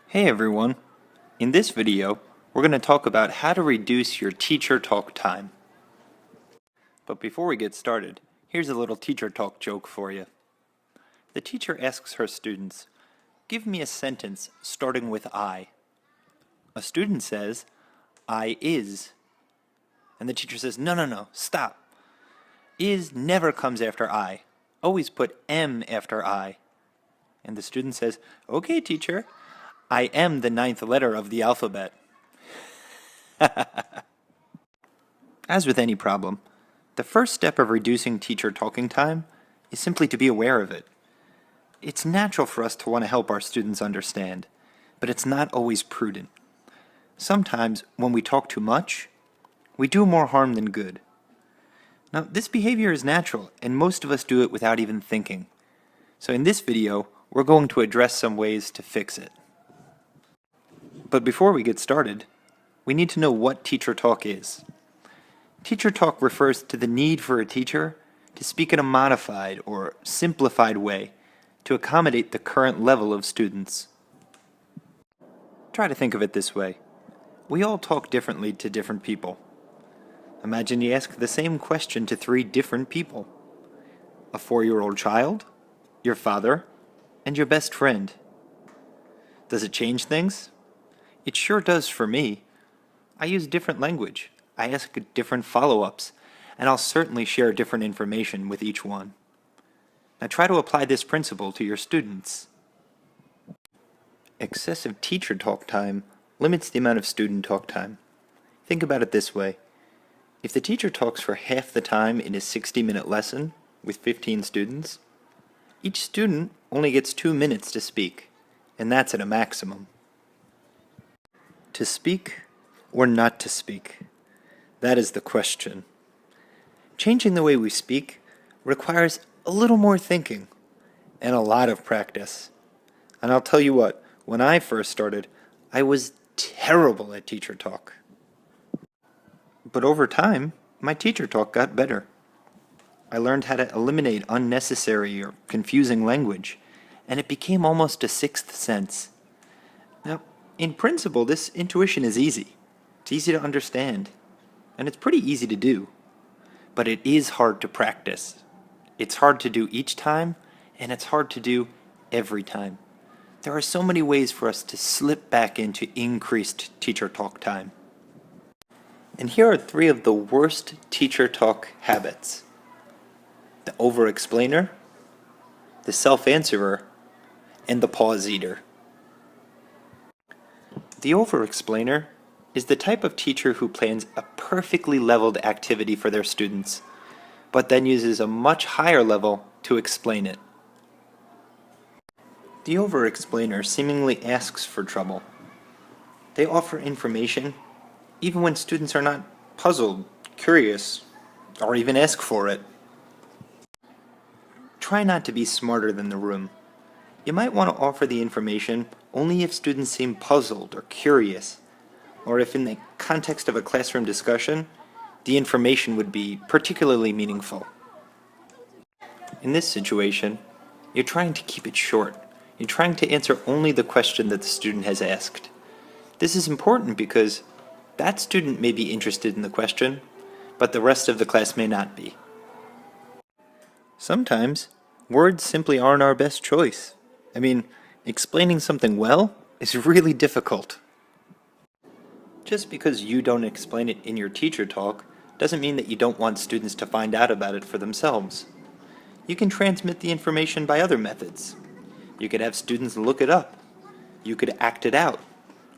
Hey everyone! In this video, we're going to talk about how to reduce your teacher talk time. But before we get started, here's a little teacher talk joke for you. The teacher asks her students, "Give me a sentence starting with I." A student says, "I is." And the teacher says, No, stop. Is never comes after I. Always put M after I." And the student says, "Okay, teacher. I am the 9th letter of the alphabet." As with any problem, the first step of reducing teacher talking time is simply to be aware of it. It's natural for us to want to help our students understand, but it's not always prudent. Sometimes, when we talk too much, we do more harm than good. Now, this behavior is natural, and most of us do it without even thinking. So in this video, we're going to address some ways to fix it. But before we get started, we need to know what teacher talk is. Teacher talk refers to the need for a teacher to speak in a modified or simplified way to accommodate the current level of students. Try to think of it this way. We all talk differently to different people. Imagine you ask the same question to 3 different people. A 4-year-old child, your father, and your best friend. Does it change things? It sure does for me. I use different language. I ask different follow-ups, and I'll certainly share different information with each one. Now try to apply this principle to your students. Excessive teacher talk time limits the amount of student talk time. Think about it this way. If the teacher talks for half the time in a 60-minute lesson with 15 students, each student only gets 2 minutes to speak, and that's at a maximum. To speak or not to speak? That is the question. Changing the way we speak requires a little more thinking and a lot of practice. And I'll tell you what, when I first started, I was terrible at teacher talk. But over time, my teacher talk got better. I learned how to eliminate unnecessary or confusing language, and it became almost a sixth sense. Now, in principle, this intuition is easy. It's easy to understand, and it's pretty easy to do. But it is hard to practice. It's hard to do each time, and it's hard to do every time. There are so many ways for us to slip back into increased teacher talk time. And here are 3 of the worst teacher talk habits: the over-explainer, the self-answerer, and the pause eater. The over-explainer is the type of teacher who plans a perfectly leveled activity for their students, but then uses a much higher level to explain it. The over-explainer seemingly asks for trouble. They offer information even when students are not puzzled, curious, or even ask for it. Try not to be smarter than the room. You might want to offer the information only if students seem puzzled or curious, or if in the context of a classroom discussion, the information would be particularly meaningful. In this situation, you're trying to keep it short. You're trying to answer only the question that the student has asked. This is important because that student may be interested in the question, but the rest of the class may not be. Sometimes, words simply aren't our best choice. I mean, explaining something well is really difficult. Just because you don't explain it in your teacher talk doesn't mean that you don't want students to find out about it for themselves. You can transmit the information by other methods. You could have students look it up. You could act it out.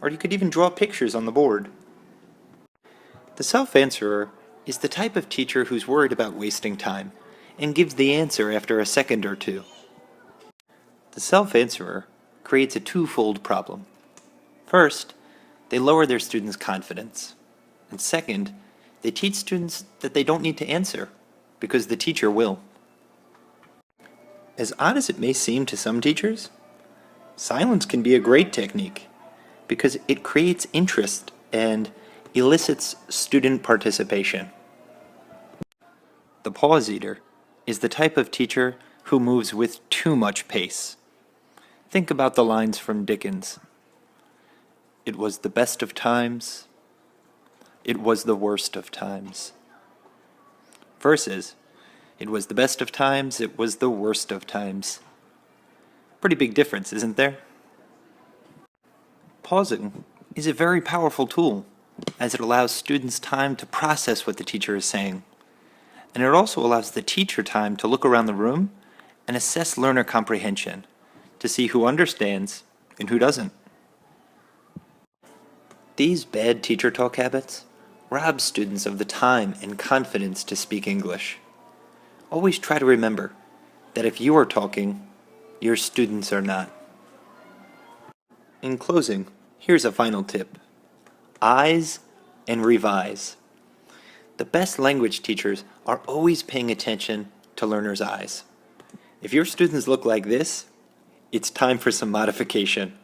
Or you could even draw pictures on the board. The self-answerer is the type of teacher who's worried about wasting time and gives the answer after a second or 2. The self-answerer creates a twofold problem. First, they lower their students' confidence. And second, they teach students that they don't need to answer because the teacher will. As odd as it may seem to some teachers, silence can be a great technique because it creates interest and elicits student participation. The pause eater is the type of teacher who moves with too much pace. Think about the lines from Dickens. It was the best of times. It was the worst of times. Versus, it was the best of times, it was the worst of times. Pretty big difference, isn't there? Pausing is a very powerful tool, as it allows students time to process what the teacher is saying. And it also allows the teacher time to look around the room and assess learner comprehension, to see who understands and who doesn't. These bad teacher talk habits rob students of the time and confidence to speak English. Always try to remember that if you are talking, your students are not. In closing, here's a final tip. Eyes and revise. The best language teachers are always paying attention to learners' eyes. If your students look like this, it's time for some modification.